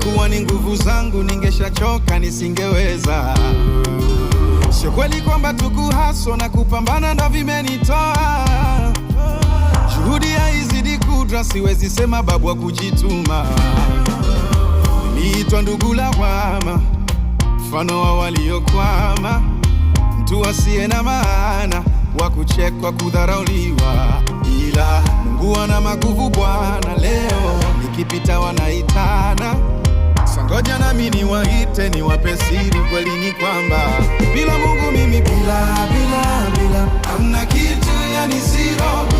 Ingekuwa ni nguvu zangu ningeshachoka, nisingeweza. Sio kweli kwamba tukuhaso na kupambana ndo vimenitoa. Juhudi haizidi kudra, siwezi sema babu wa kujituma. Niliitwa ndugu lawama, mfano wa waliokwama, mtu asiye na maana, wa kuchekwa, kudharauliwa. Ila Mungu ana maguvu Bwana, leo nikipita wanaitana. Sangoja nami niwaite, niwape siri, kweli ni kwamba bila Mungu mimi bila hamna kitu, yani zero.